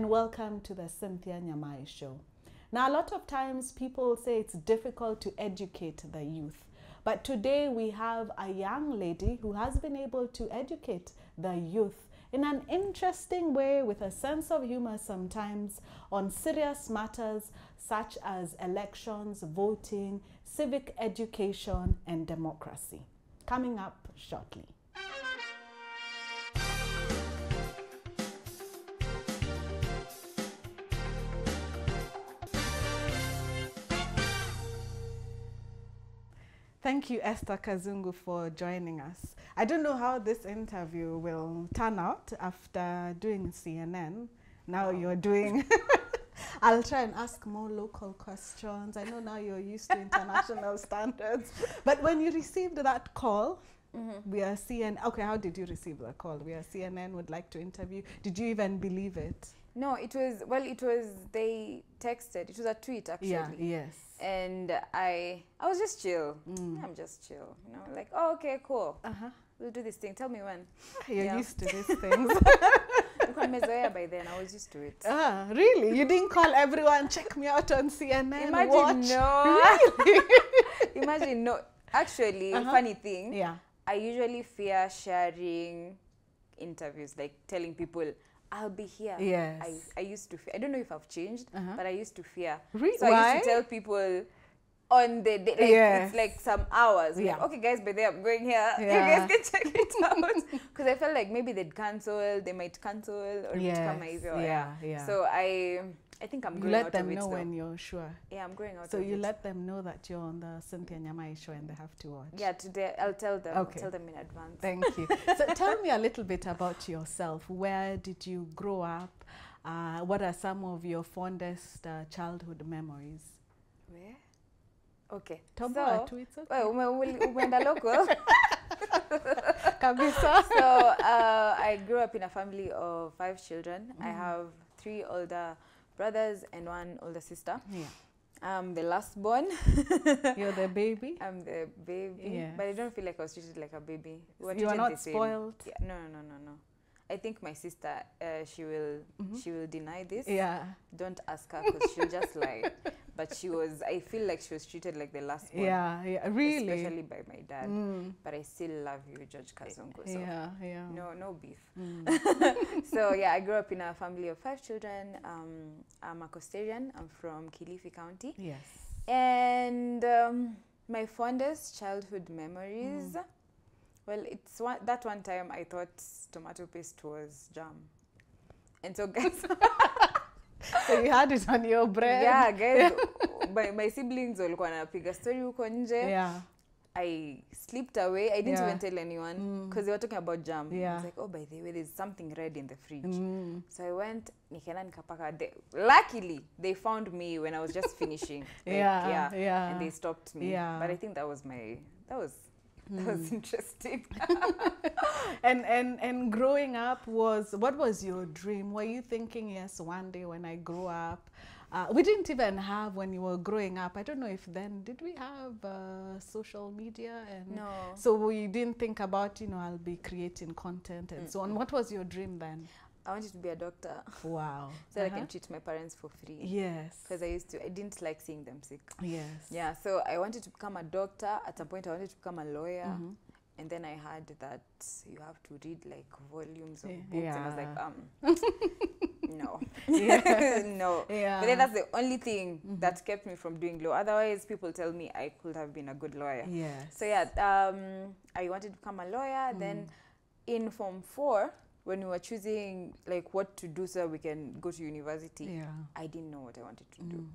and welcome to the Cynthia Nyamai Show. Now, a lot of times people say it's difficult to educate the youth, but today we have a young lady who has been able to educate the youth in an interesting way, with a sense of humor sometimes, on serious matters such as elections, voting, civic education, and democracy. Coming up shortly. Thank you, Esther Kazungu, for joining us. I don't know how this interview will turn out after doing CNN. Now you're doing... I'll try and ask more local questions. I know now you're used to international standards. But when you received that call, we are CNN... Okay, how did you receive the call? We are CNN, would like to interview. Did you even believe it? No, it was, they texted. It was a tweet, actually. Yeah, yes. And I was just chill. Yeah, I'm just chill, you know, like, oh, okay, cool. We'll do this thing. Tell me when. You're used to these things. By then, I was used to it. Really? You didn't call everyone, check me out on CNN, Imagine, watch? no. Really? Imagine, no. Actually, funny thing, yeah. I usually fear sharing interviews, like telling people, I'll be here. Yes. I used to fear. I don't know if I've changed, but I used to fear. Really? So I used to tell people on the day, like, it's like some hours. Yeah. Like, okay, guys, by the way, I'm going here. Yeah. You guys can check it out. Because I felt like maybe they'd cancel, they might cancel, or it come easier. Yeah. So I think I'm growing out of it. You let them know when you're sure. Yeah, I'm growing out of it. So you let them know that you're on the Cynthia Nyamai Show and they have to watch. Yeah, today I'll tell them. Okay. I'll tell them in advance. Thank you. So tell me a little bit about yourself. Where did you grow up? What are some of your fondest childhood memories? Where? Okay. So, umeenda local. Kabisa. So I grew up in a family of 5 children. I have 3 older brothers and 1 older sister. Yeah. I'm the last born. You're the baby? I'm the baby. Yes. But I don't feel like I was treated like a baby. You are not spoiled? Yeah. No. I think my sister, she will deny this. Yeah. Don't ask her, because she'll just lie. But I feel like she was treated like the last one. Yeah, really? Especially by my dad. But I still love you, Judge Kazungu. So yeah. No beef. So yeah, I grew up in a family of 5 children. I'm a Costarian. I'm from Kilifi County. Yes. And my fondest childhood memories, well, it's that one time I thought tomato paste was jam. And so guys... So you had it on your bread? Yeah, guys, my siblings walikuwa wanapiga story huko nje. Yeah. I slipped away. I didn't even tell anyone, because they were talking about jam. Yeah. I was like, oh, by the way, there's something red in the fridge. So I went, nikaenda nikapaka. Luckily, they found me when I was just finishing. Like, yeah. And they stopped me. Yeah. But I think that was interesting. And growing up, what was your dream? Were you thinking, yes, one day when I grow up? We didn't even have, when you were growing up, I don't know if then, did we have social media? And no. So we didn't think about, I'll be creating content and so on. What was your dream then? I wanted to be a doctor. Wow. So that I can treat my parents for free. Yes. Because I didn't like seeing them sick. Yes. Yeah, so I wanted to become a doctor. At some point, I wanted to become a lawyer. And then I heard that you have to read like volumes of books. And I was like, no. No. Yeah. But then that's the only thing that kept me from doing law. Otherwise, people tell me I could have been a good lawyer. Yes. So yeah, I wanted to become a lawyer. Then in Form 4, when we were choosing like what to do so we can go to university, I didn't know what I wanted to do.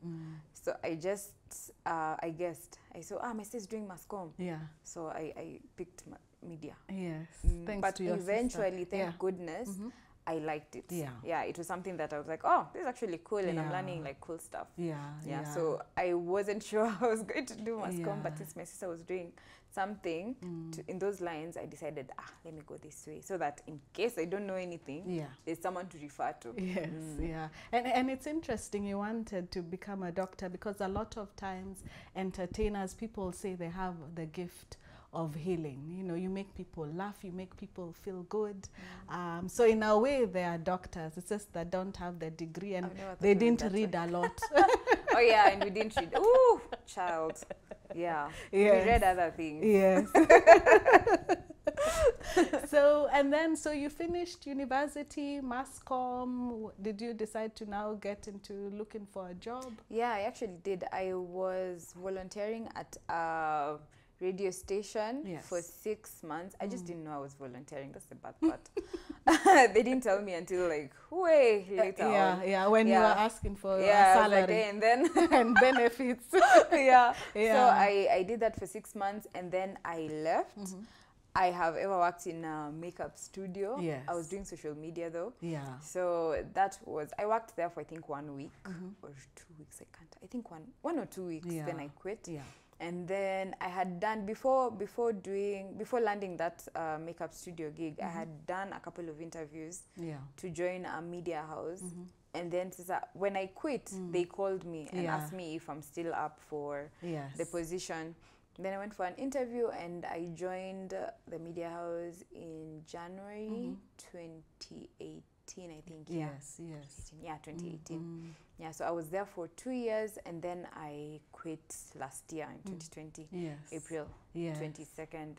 So I just, I guessed. I saw, my sister's doing mass comm. Yeah. So I picked media. Yes. Thanks but to your eventually, sister. thank goodness, I liked it. Yeah. Yeah, it was something that I was like, oh, this is actually cool, and I'm learning like cool stuff. Yeah. So I wasn't sure I was going to do mass comm, but since my sister was doing something in those lines, I decided, let me go this way, so that in case I don't know anything, there's someone to refer to. Yes, and it's interesting you wanted to become a doctor, because a lot of times entertainers, people say they have the gift of healing. You know, you make people laugh, you make people feel good. So in a way, they are doctors. It's just that don't have the degree and they didn't read a lot. Oh yeah, and we didn't read. Ooh, child. Yeah. Yes. We read other things. Yes. So you finished university, mass comm. Did you decide to now get into looking for a job? Yeah, I actually did. I was volunteering at a radio station for 6 months. I just didn't know I was volunteering. That's the bad part. They didn't tell me until like way later on. When you were asking for a salary. Like, and then and benefits. So I did that for 6 months and then I left. I have ever worked in a makeup studio. Yes. I was doing social media though. Yeah. So I worked there for I think 1 week or 2 weeks. I think one or 2 weeks. Yeah. Then I quit. Yeah. And then I had done before landing that makeup studio gig, I had done a couple of interviews to join a media house. And then when I quit, they called me and asked me if I'm still up for the position. Then I went for an interview and I joined the media house in January 2018, I think. Yes. Yeah, 2018. Yeah, so I was there for 2 years and then I quit last year in 2020, April 22nd,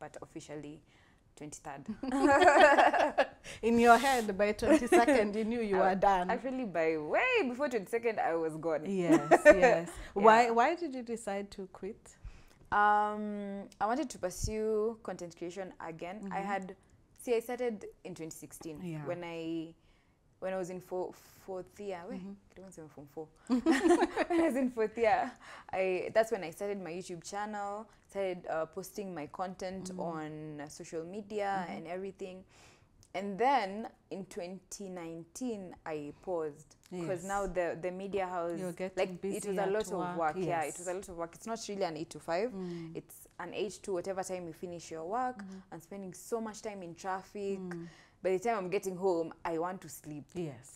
but officially 23rd. In your head, by 22nd, you knew you were done. Actually, by way before 22nd, I was gone. Yes. Why did you decide to quit? I wanted to pursue content creation again. I started in 2016 when I was in fourth year. Wait, I don't say from 4. When I was in 4th year, that's when I started my YouTube channel, started posting my content on social media and everything. And then in 2019, I paused because now the media house, like it was a lot of work. Yeah, it was a lot of work. It's not really an 8 to 5. It's an 8 to whatever time you finish your work. I'm spending so much time in traffic. By the time I'm getting home, I want to sleep.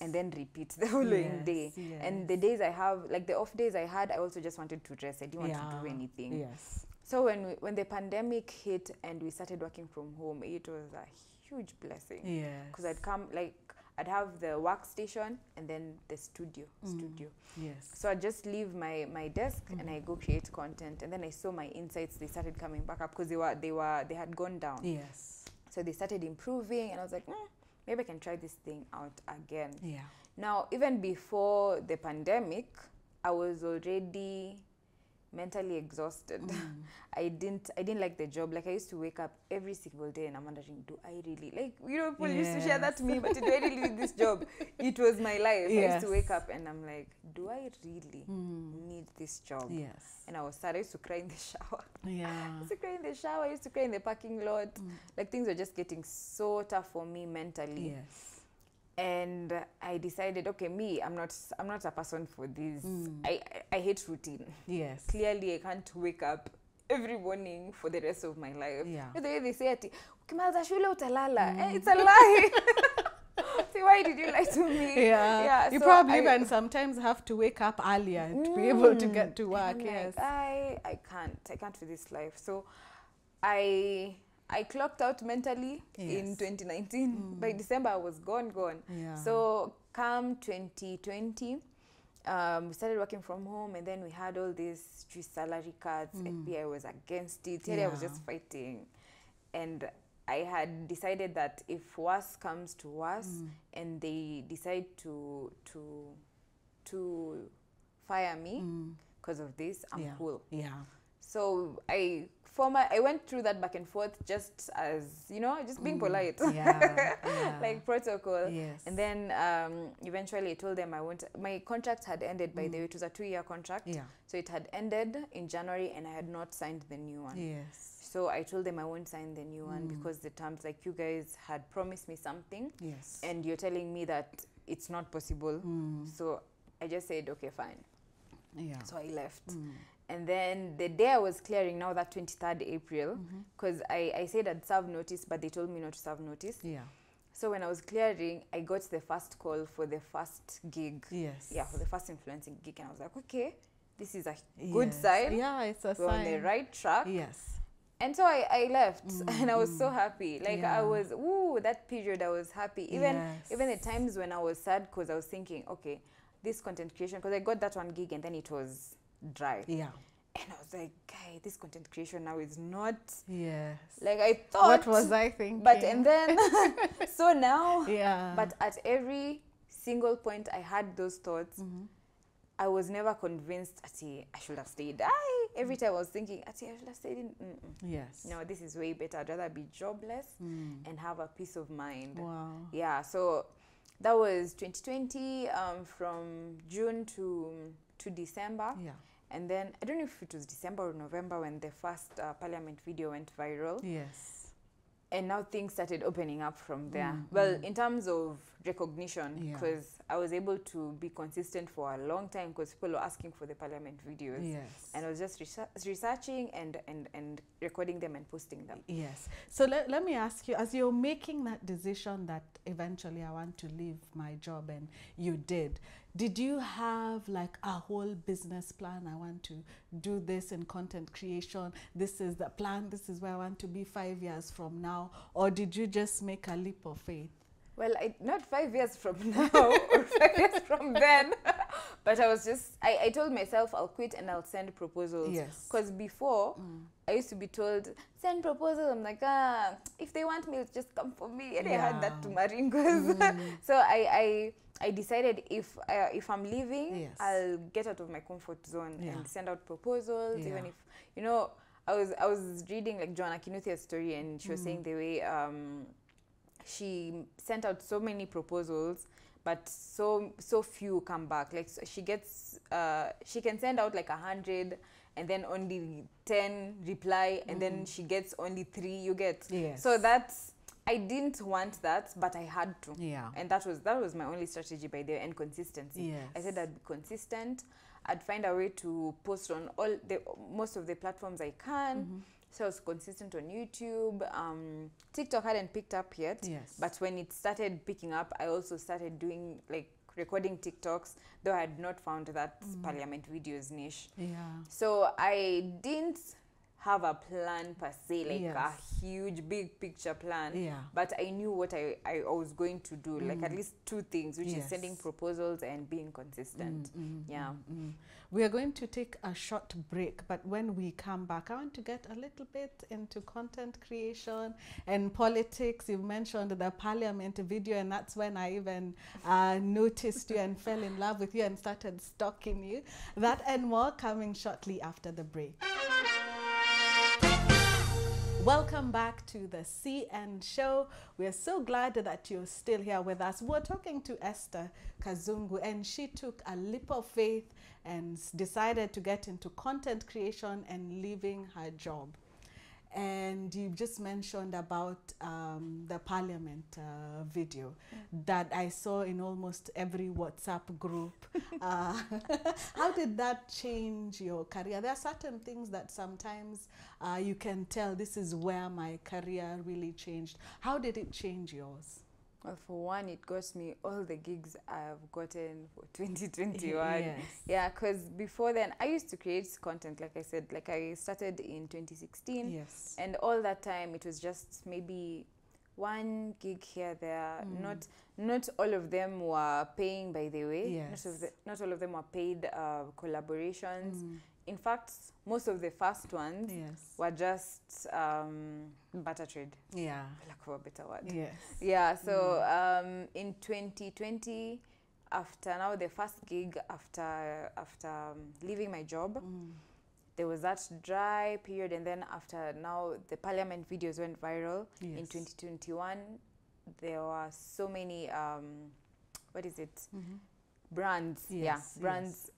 And then repeat the following day. And the days I have, like the off days I had, I also just wanted to rest. I didn't want to do anything. So when the pandemic hit and we started working from home, it was a huge blessing. Because I'd have the workstation and then the studio. So I'd just leave my desk and I go create content. And then I saw my insights, they started coming back up because they had gone down. So they started improving and I was like, maybe I can try this thing out again. Now, even before the pandemic, I was already mentally exhausted. I didn't like the job. Like I used to wake up every single day and I'm wondering, do I really, like, you know, people used to share that to me, but do I really need this job? It was my life. I used to wake up and I'm like, do I really need this job? And I was sad. I used to cry in the shower. I used to cry in the shower. I used to cry in the parking lot. Like things were just getting so tough for me mentally. And I decided, okay, I'm not a person for this. I hate routine. Clearly, I can't wake up every morning for the rest of my life. The way they say, ukimaliza shule utalala. It's a lie. See, why did you lie to me? You so probably even sometimes have to wake up earlier to be able to get to work. Like, I can't for this life. So I clocked out mentally in 2019. By December, I was gone. So come 2020, we started working from home and then we had all these salary cuts. FBI was against it. I was just fighting. And I had decided that if worse comes to worse and they decide to fire me because of this, I'm cool. So I went through that back and forth just as, you know, just being polite. Like protocol. And then eventually I told them my contract had ended by the way. It was a 2-year contract. So it had ended in January and I had not signed the new one. So I told them I won't sign the new one because the terms, like you guys had promised me something and you're telling me that it's not possible. So I just said, okay, fine. So I left. And then the day I was clearing, now that 23rd April, because I said I'd serve notice, but they told me not to serve notice. So when I was clearing, I got the first call for the first gig. For the first influencing gig. And I was like, okay, this is a good sign. It's a We're sign. on the right track. And so I left and I was so happy. Like I was, that period I was happy. Even the times when I was sad because I was thinking, okay, this content creation, because I got that one gig and then it was dry. Yeah. And I was like, guy, this content creation now is not. Yes. Like I thought. What was I thinking? But and then, so now. Yeah. But at every single point I had those thoughts, I was never convinced, I should have stayed. Every time I was thinking, I should have stayed in. Yes. No, this is way better. I'd rather be jobless and have a peace of mind. Wow. Yeah, so that was 2020, from June to December. Yeah. And then, I don't know if it was December or November when the first Parliament video went viral. Yes. And now things started opening up from there. Well, in terms of recognition, because I was able to be consistent for a long time because people were asking for the Parliament videos. Yes. And I was just researching and recording them and posting them. Yes. So let me ask you, as you're making that decision that eventually I want to leave my job, and you did you have like a whole business plan? I want to do this in content creation. This is the plan. This is where I want to be 5 years from now. Or did you just make a leap of faith? Well, not 5 years from now or 5 years from then. But I was just, I told myself I'll quit and I'll send proposals. Yes. Because before, I used to be told, send proposals. I'm like, if they want me, just come for me. And I had that to Maringos. So I decided if I'm leaving, I'll get out of my comfort zone and send out proposals. Even if, you know, I was reading like Joanna Kinuthia's story, and she was saying the way she sent out so many proposals, but so few come back. Like so she can send out like 100 and then only 10 reply, and then she gets only 3. You get. Yes. So that's, I didn't want that, but I had to. Yeah. And that was my only strategy by the way, and consistency. Yes. I said I'd be consistent. I'd find a way to post on most of the platforms I can. So I was consistent on YouTube. TikTok hadn't picked up yet. Yes. But when it started picking up, I also started doing like recording TikToks, though I had not found that Parliament videos niche. Yeah. So I didn't have a plan per se, like a huge big picture plan. Yeah. But I knew what I was going to do, like at least 2 things, which is sending proposals and being consistent. Yeah. We are going to take a short break, but when we come back, I want to get a little bit into content creation and politics. You mentioned the Parliament video, and that's when I even noticed you and fell in love with you and started stalking you. That and more coming shortly after the break. Welcome back to the CN Show. We are so glad that you're still here with us. We're talking to Esther Kazungu, and she took a leap of faith and decided to get into content creation and leaving her job. And you just mentioned about the Parliament video that I saw in almost every WhatsApp group. How did that change your career? There are certain things that sometimes you can tell this is where my career really changed. How did it change yours? Well, for one, it got me all the gigs I've gotten for 2021. Yes. Yeah, because before then, I used to create content, like I said, like I started in 2016. Yes. And all that time, it was just maybe 1 gig here, there. Not all of them were paying, by the way. Yes. Not all of them were paid collaborations. In fact, most of the first ones were just barter trade. Yeah. For lack of a better word. Yes. Yeah, so in 2020, after now the first gig, after leaving my job, there was that dry period, and then after now the Parliament videos went viral. In 2021, there were so many, brands, brands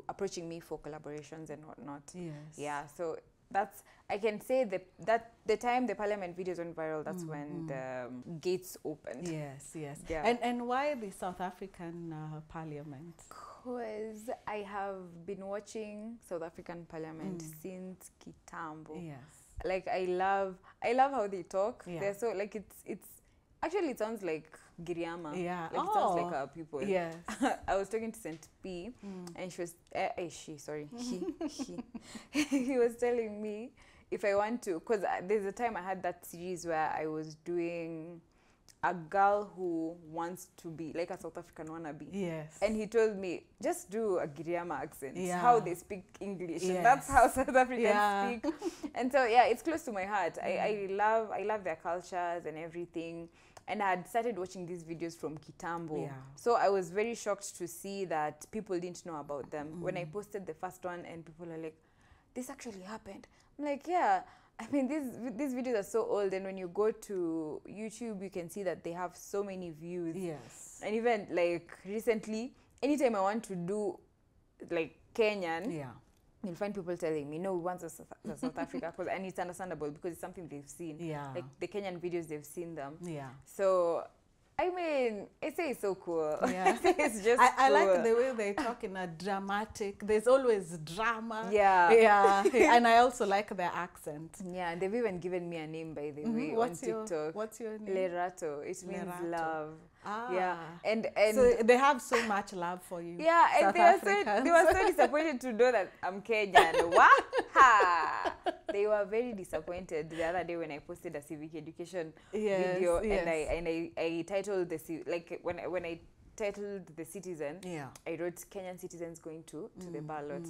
approaching me for collaborations and whatnot. Yes. Yeah, so that's, I can say that the time the Parliament videos went viral, that's when the gates opened. Yes, yes. Yeah. And why the South African Parliament? Because I have been watching South African Parliament since Kitambo. Yes. Like I love how they talk. Yeah. They're so like it's actually, it sounds like Giriama. Yeah. Like, it sounds like our people. Yes. I was talking to Saint P, and she was, he was telling me if I want to, because there's a time I had that series where I was doing a girl who wants to be like a South African wannabe. Yes. And he told me, just do a Giriama accent, Yeah. how they speak English. Yes. And that's how South Africans Yeah. speak. And so, yeah, it's close to my heart. I love their cultures and everything. And I had started watching these videos from Kitambo. Yeah. So I was very shocked to see that people didn't know about them. When I posted the first one and people are like, this actually happened. I'm like, yeah. I mean, these videos are so old, and when you go to YouTube, you can see that they have so many views. Yes. And even, like, recently, anytime I want to do, like, Kenyan, Yeah. you'll find people telling me, no, we want the South Africa, and it's understandable because it's something they've seen. Yeah. Like, the Kenyan videos, they've seen them. Yeah. So, I mean, SA is so cool. Yeah. It's just I cool. like the way they talk in a dramatic, there's always drama. Yeah. Yeah. And I also like their accent. Yeah, they've even given me a name, by the way, What's on TikTok. What's your name? Lerato. It means Lerato. love. Ah. Yeah. And so they have so much love for you. yeah, and South they were so disappointed to know that I'm Kenyan. What? Ha! They were very disappointed the other day when I posted a civic education video, and I titled when I titled the Citizen. Yeah. I wrote Kenyan citizens going to the ballot.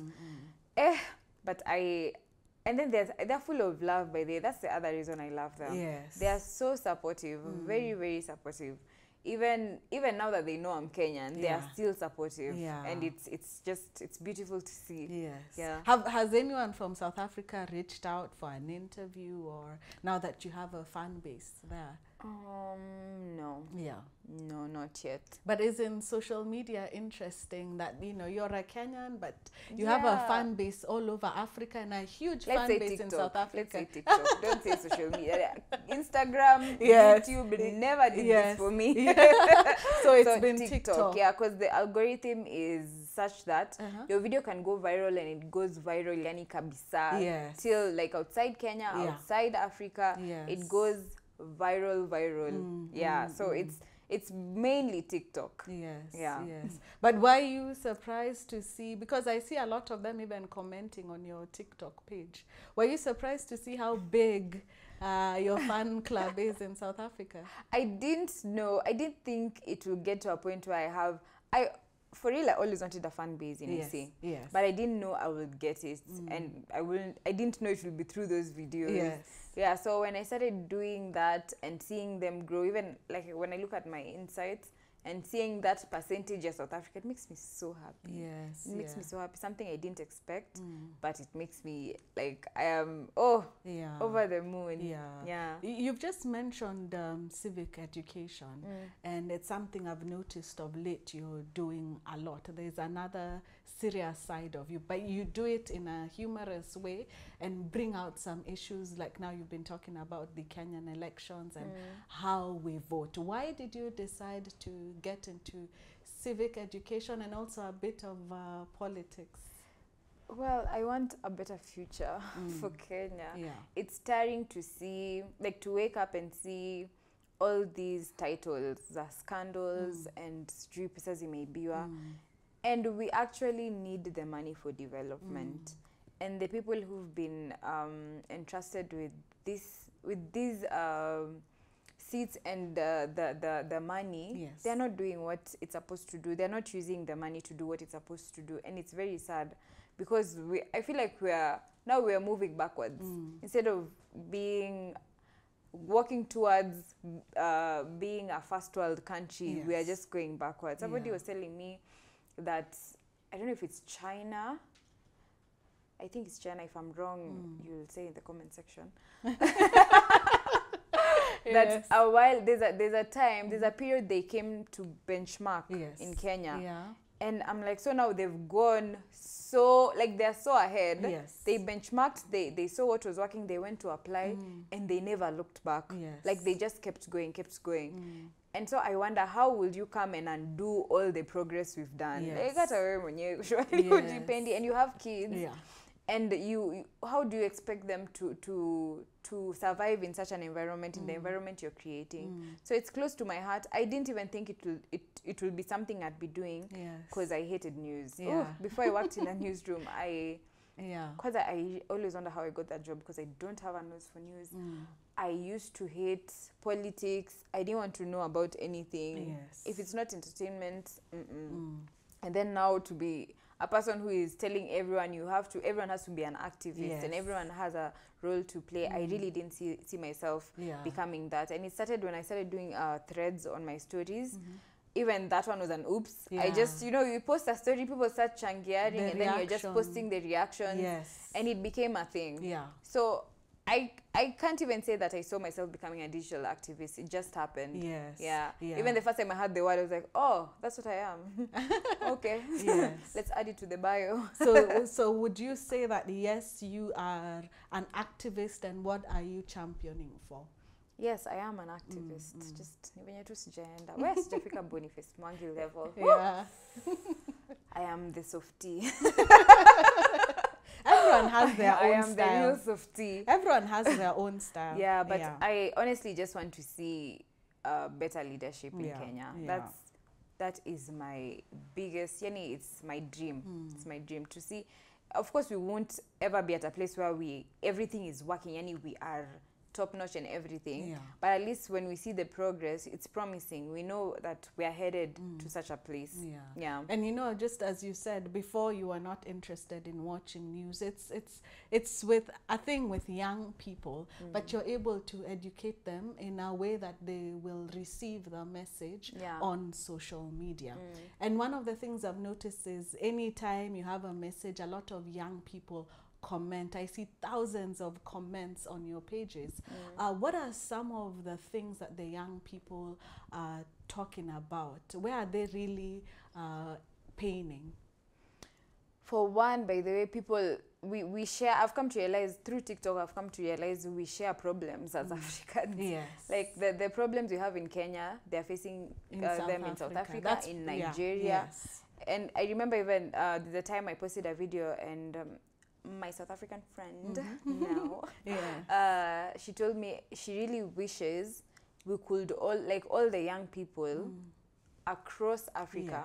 But and then they're full of love, by the way. That's the other reason I love them. Yes. They are so supportive, very, very supportive. Even now that they know I'm Kenyan, they are still supportive. Yeah. And it's beautiful to see. Yes. Yeah. Has anyone from South Africa reached out for an interview, or now that you have a fan base there? No. Yeah. No, not yet. But isn't social media interesting that, you know, you're a Kenyan, but you have a fan base all over Africa and a huge fan base TikTok. in South Africa? Let's say TikTok. Don't say social media. Instagram, Yes. YouTube never did this for me. So it's been TikTok. Yeah, because the algorithm is such that your video can go viral, and it goes viral yani kabisa. Yes. Till like outside Kenya, outside Africa, it goes viral. So it's mainly TikTok. Yes. Yeah. Yes. But were you surprised to see, because I see a lot of them even commenting on your TikTok page, were you surprised to see how big your fan club is in South Africa? I didn't know. I didn't think it will get to a point where for real, I always wanted a fan base in SA. Yes. But I didn't know I would get it, and I didn't know it would be through those videos. Yes. Yeah, so when I started doing that and seeing them grow, even like when I look at my insights and seeing that percentage of South Africa, it makes me so happy. Yes. It makes me so happy. Something I didn't expect, but it makes me like I am over the moon. Yeah. You've just mentioned civic education, and it's something I've noticed of late you're doing a lot. There's another serious side of you, but you do it in a humorous way and bring out some issues, like now you've been talking about the Kenyan elections and how we vote. Why did you decide to get into civic education and also a bit of politics? Well, I want a better future for Kenya. Yeah. It's tiring to see, like to wake up and see all these titles, the scandals and sijui pesa zimeibiwa. And we actually need the money for development. And the people who've been entrusted with these seats and the money, they're not doing what it's supposed to do. They're not using the money to do what it's supposed to do. And it's very sad because I feel like we're moving backwards. Instead of walking towards being a first world country, we are just going backwards. Somebody was telling me that, I don't know if it's China, I think it's China. If I'm wrong, you'll say in the comment section. That a while, there's a period they came to benchmark in Kenya. And I'm like, so now they've gone so, like they're so ahead. They benchmarked, they saw what was working, they went to apply, and they never looked back. Like they just kept going. And so I wonder, how will you come and undo all the progress we've done? And you have kids. And how do you expect them to survive in such an environment, in the environment you're creating? So it's close to my heart. I didn't even think it will be something I'd be doing, because I hated news. Before I worked in a newsroom, I always wonder how I got that job, because I don't have a nose for news. I used to hate politics. I didn't want to know about anything. If it's not entertainment, and then now to be a person who is telling everyone everyone has to be an activist, and everyone has a role to play. I really didn't see myself becoming that. And it started when I started doing threads on my stories. Even that one was an oops. I just, you post a story, people start changiaring, and then you're just posting the reactions, and it became a thing. So I can't even say that I saw myself becoming a digital activist. It just happened. Even the first time I heard the word, I was like, oh, that's what I am. Okay. Let's add it to the bio. So would you say that, yes, you are an activist, and what are you championing for? Yes, I am an activist. Just even to sijaenda. Where's Jafika Boniface Mwangi level? I am the softie. Everyone has their own style. I am the real softie. Everyone has their own style. But I honestly just want to see better leadership in Kenya. That is my biggest, it's my dream. It's my dream to see. Of course, we won't ever be at a place where everything is working, we are top notch and everything, but at least when we see the progress, it's promising. We know that we are headed to such a place. And just as you said before, you are not interested in watching news. It's with a thing with young people, but you're able to educate them in a way that they will receive the message on social media. And one of the things I've noticed is anytime you have a message, a lot of young people comment. I see thousands of comments on your pages. What are some of the things that the young people are talking about? Where are they really paining? For one, by the way, people, we share, I've come to realize through TikTok, we share problems as Africans. Like the problems we have in Kenya, they're facing them in South Africa, in Nigeria. And I remember even the time I posted a video, and my South African friend now, she told me she really wishes we could all the young people across Africa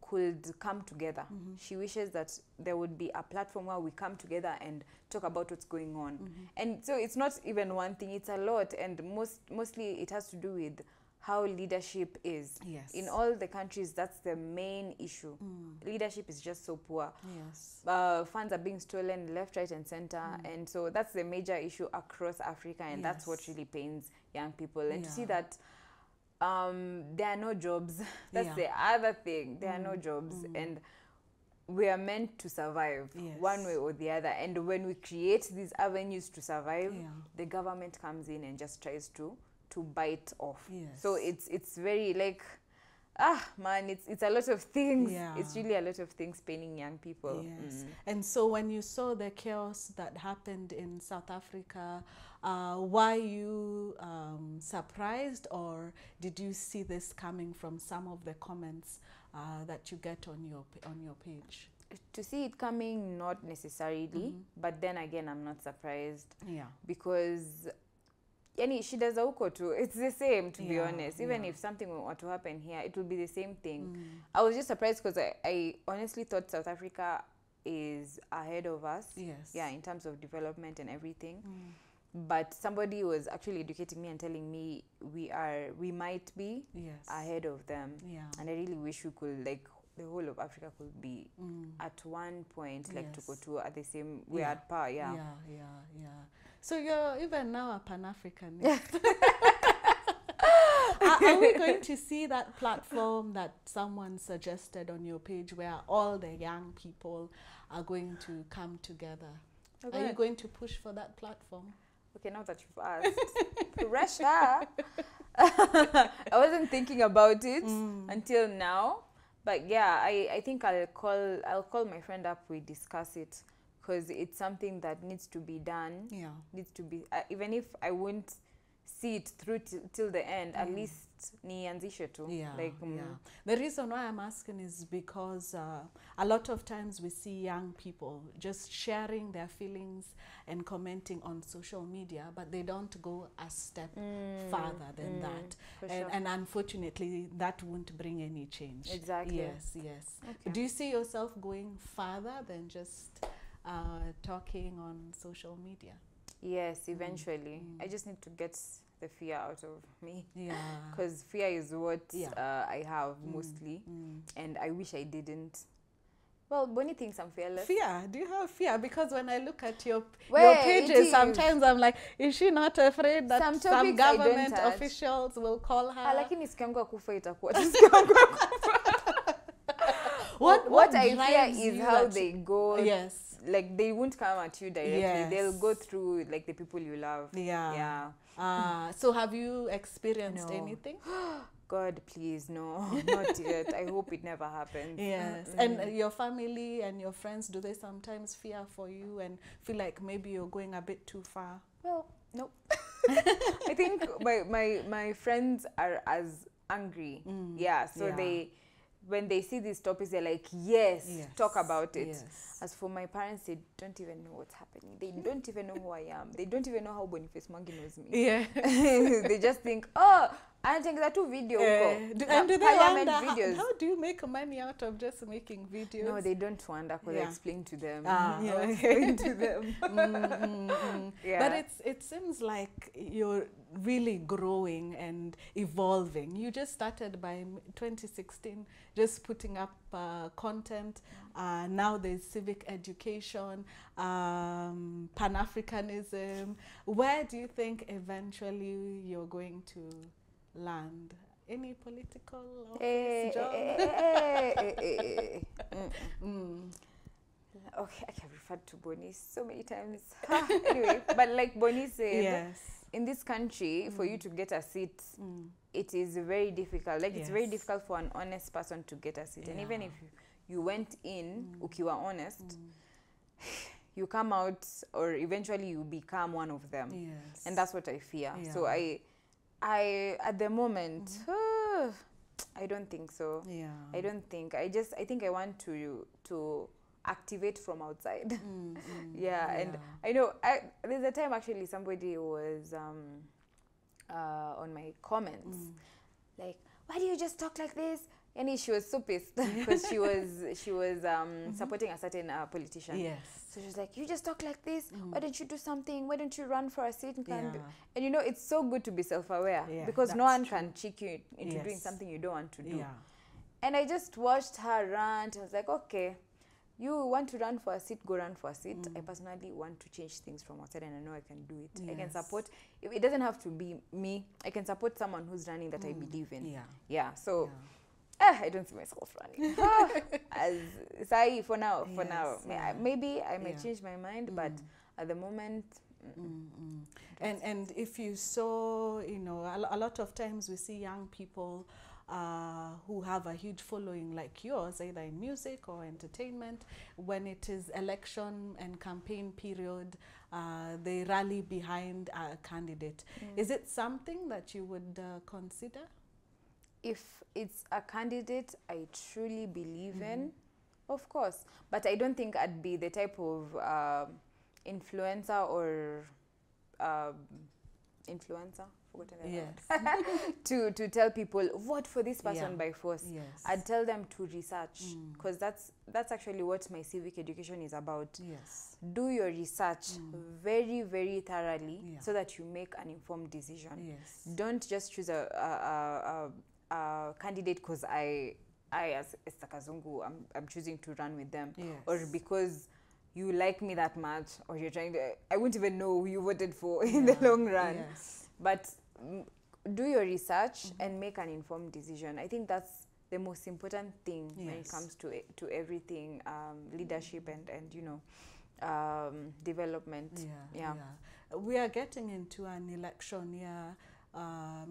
could come together. She wishes that there would be a platform where we come together and talk about what's going on. And so it's not even one thing, it's a lot, and mostly it has to do with how leadership is. In all the countries, that's the main issue. Leadership is just so poor. Funds are being stolen left, right, and center. And so that's the major issue across Africa, and that's what really pains young people. And to see that there are no jobs, that's the other thing. There are no jobs, and we are meant to survive one way or the other. And when we create these avenues to survive, the government comes in and just tries to bite off. So it's very like, it's a lot of things. It's really a lot of things paining young people. And so when you saw the chaos that happened in South Africa, were you surprised, or did you see this coming from some of the comments that you get on your page? To see it coming, not necessarily, but then again, I'm not surprised. Because she does huko too. It's the same, to be honest. Even if something were to happen here, it will be the same thing. I was just surprised because I honestly thought South Africa is ahead of us. In terms of development and everything. But somebody was actually educating me and telling me we might be ahead of them. And I really wish we could, like, the whole of Africa could be at one point, like Tukotu at the same, we're at par. So you're even now a Pan-Africanist. Are we going to see that platform that someone suggested on your page where all the young people are going to come together? Are you going to push for that platform? Okay, now that you've asked, pressure. I wasn't thinking about it until now, but yeah, I think I'll call my friend up. We discuss it, because it's something that needs to be done. Needs to be, even if I won't see it through till the end, at least nianzishe tu. Like, The reason why I'm asking is because a lot of times we see young people just sharing their feelings and commenting on social media, but they don't go a step further than that. And unfortunately, that won't bring any change. Exactly. Yes. Okay. Do you see yourself going further than just talking on social media? Yes, eventually. I just need to get the fear out of me. Yeah. Because fear is what I have mostly. And I wish I didn't. Well, Bonnie thinks I'm fearless. Fear? Do you have fear? Because when I look at your pages, sometimes I'm like, is she not afraid that some government officials will call her? Lakini siku yangu ya kufa itakuwa. What I fear is how they go. Yes. Like, they won't come at you directly. Yes. They'll go through, like, the people you love. Yeah. So have you experienced anything? God, please, no, not yet. I hope it never happens. Yes. And your family and your friends, do they sometimes fear for you and feel like maybe you're going a bit too far? Well, no. I think my friends are as angry. So when they see these topics, they're like, yes, talk about it. Yes. As for my parents, they don't even know what's happening. They don't even know who I am. They don't even know how Boniface Mwangi knows me. Yeah. They just think, oh, I think that two video. And do they wonder, how do you make money out of just making videos? No, they don't wonder because I explain to them. I explain to them. But it seems like you're really growing and evolving. You just started by 2016, just putting up content. Now there's civic education, Pan-Africanism. Where do you think eventually you're going to land? Any political office job? Okay, I have referred to Bonnie so many times. Anyway, but like Bonnie said, in this country, for you to get a seat, it is very difficult. Like, it's very difficult for an honest person to get a seat. And even if you went in, ukiwa honest, you come out, or eventually you become one of them. Yes. And that's what I fear. So I at the moment, I don't think so. I don't think. I think I want to activate from outside. And I know there's a time actually somebody was on my comments like, why do you just talk like this? And she was so pissed because she was supporting a certain politician. Yes. So she was like, you just talk like this. Why don't you do something? Why don't you run for a seat? And you know, it's so good to be self-aware because no one can cheek you into doing something you don't want to do. And I just watched her rant. I was like, okay, you want to run for a seat, go run for a seat. I personally want to change things from outside, and I know I can do it. I can support. It doesn't have to be me. I can support someone who's running that I believe in. So. I don't see myself running. For now. Maybe I might change my mind, but at the moment. And if you saw, you know, a lot of times we see young people who have a huge following like yours, either in music or entertainment. When it is election and campaign period, they rally behind a candidate. Is it something that you would consider? If it's a candidate I truly believe in, of course. But I don't think I'd be the type of influencer or influencer, to tell people vote for this person by force. I'd tell them to research, because that's actually what my civic education is about. Do your research very, very thoroughly so that you make an informed decision. Don't just choose a candidate because I as Esther Kazungu, I'm choosing to run with them, or because you like me that much, or you're trying to, I wouldn't even know who you voted for in the long run. But do your research and make an informed decision. I think that's the most important thing when it comes to everything, leadership and you know, development. We are getting into an election year.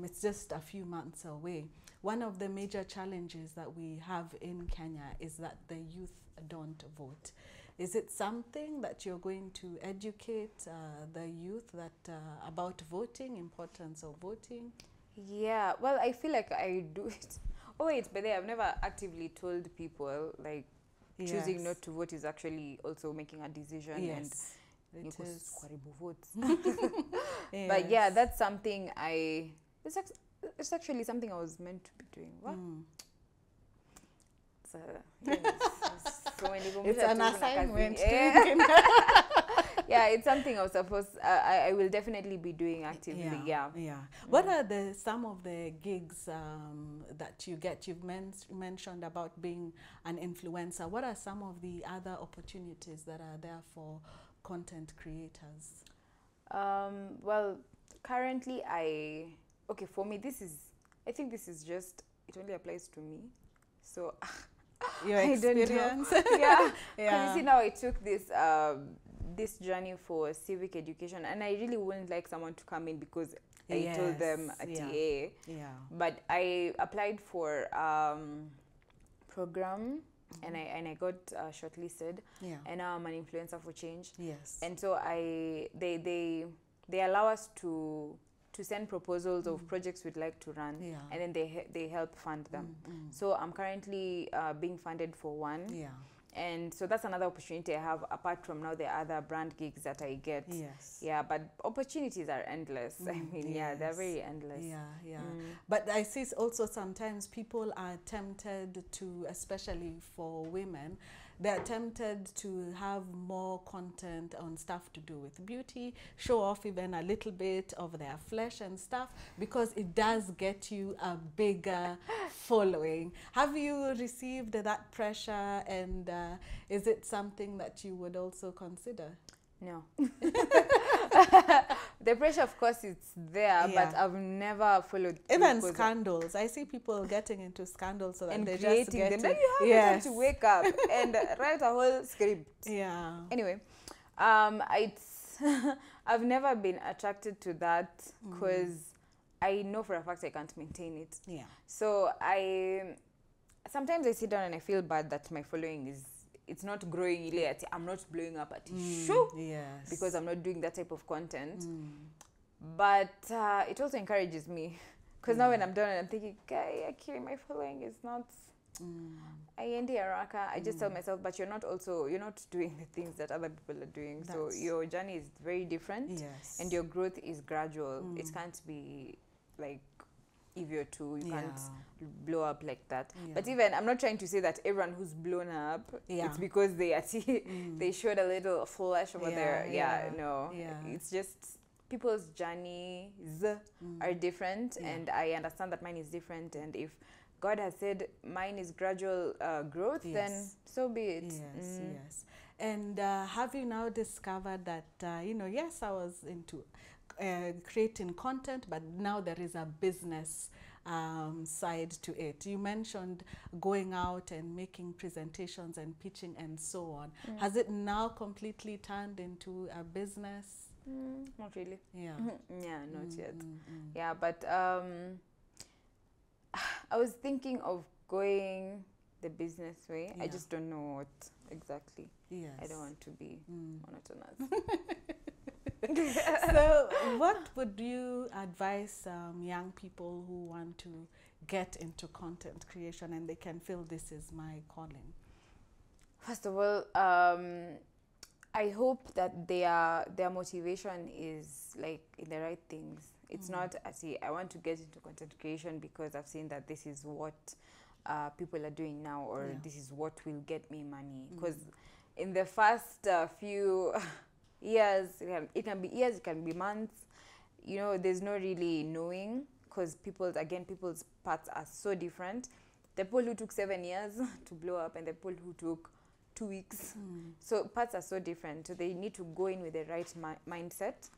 It's just a few months away. One of the major challenges that we have in Kenya is that the youth don't vote. Is it something that you're going to educate the youth that about voting, importance of voting? Yeah, well, I feel like I do it. Oh wait, but I've never actively told people like choosing not to vote is actually also making a decision. Yes, And it is. votes. Yes. But yeah, that's something it's actually something I was meant to be doing. What? It's an assignment. Yeah, it's something I was supposed. I will definitely be doing actively. Yeah. What are some of the gigs that you get? You've mentioned about being an influencer. What are some of the other opportunities that are there for content creators? Well, currently for me, I think this is just, it only applies to me. So your experience. Yeah. You see, now I took this journey for civic education, and I really wouldn't like someone to come in because I told them a TA. Yeah. But I applied for program, and I got shortlisted. Yeah. And now I'm an influencer for change. Yes. And so they allow us to send proposals of projects we'd like to run, and then they help fund them. So I'm currently being funded for one. Yeah. And so that's another opportunity I have, apart from now the other brand gigs that I get. Yes. Yeah, but opportunities are endless. I mean, they're very endless. Yeah. But I see also sometimes people are tempted to, especially for women, they're tempted to have more content on stuff to do with beauty, show off even a little bit of their flesh and stuff, because it does get you a bigger following. Have you received that pressure, and is it something that you would also consider? No. The pressure, of course, it's there, but I've never followed. Even scandals. I see people getting into scandals so that and they creating just get them. Then you have to wake up and write a whole script. Yeah. Anyway, I've never been attracted to that because I know for a fact I can't maintain it. Yeah. So sometimes I sit down and I feel bad that my following it's not growing. I'm not blowing up at issue because I'm not doing that type of content. But it also encourages me, because now when I'm done and I'm thinking, actually my following is not I just tell myself, but you're not doing the things that other people are doing. So your journey is very different, and your growth is gradual. It can't be like if you're two, you can't blow up like that. But even, I'm not trying to say that everyone who's blown up, it's because they they showed a little flesh over there. No. It's just people's journeys are different, and I understand that mine is different. And if God has said mine is gradual growth, then so be it. Yes. And have you now discovered that, yes, I was into creating content, but now there is a business side to it. You mentioned going out and making presentations and pitching and so on. Has it now completely turned into a business? Not really. Yeah. Not yet. Yeah, but I was thinking of going the business way. I just don't know what exactly. Yes. I don't want to be monotonous. So what would you advise young people who want to get into content creation and they can feel this is my calling? First of all, I hope that their motivation is like in the right things. It's not, I want to get into content creation because I've seen that this is what people are doing now, or this is what will get me money. Because in the first few years, it can be years, it can be months, there's no really knowing, because people's paths are so different. The people who took 7 years to blow up and the people who took 2 weeks. So paths are so different. So they need to go in with the right mindset,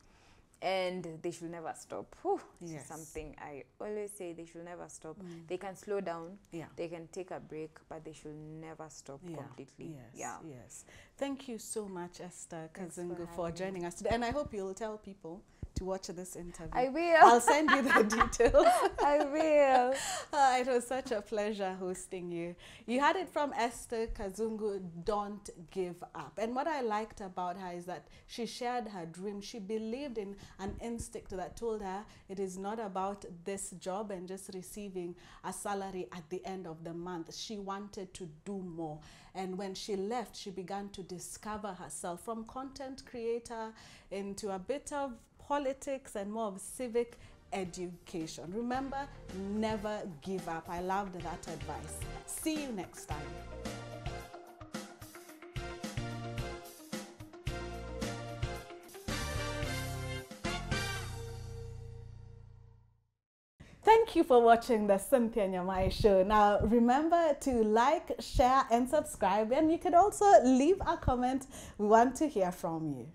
and they should never stop. This is something I always say, they should never stop. They can slow down, they can take a break, but they should never stop completely. Yes. Thank you so much, Esther Kazungu, for joining us today. And I hope you'll tell people to watch this interview. I will. I'll send you the details. I will. It was such a pleasure hosting you. You had it from Esther Kazungu, Don't Give Up. And what I liked about her is that she shared her dream. She believed in an instinct that told her it is not about this job and just receiving a salary at the end of the month. She wanted to do more. And when she left, she began to discover herself, from content creator into a bit of politics and more of civic education. Remember, never give up. I loved that advice. See you next time. Thank you for watching the Cynthia Nyamai Show. Now, remember to like, share, and subscribe. And you could also leave a comment. We want to hear from you.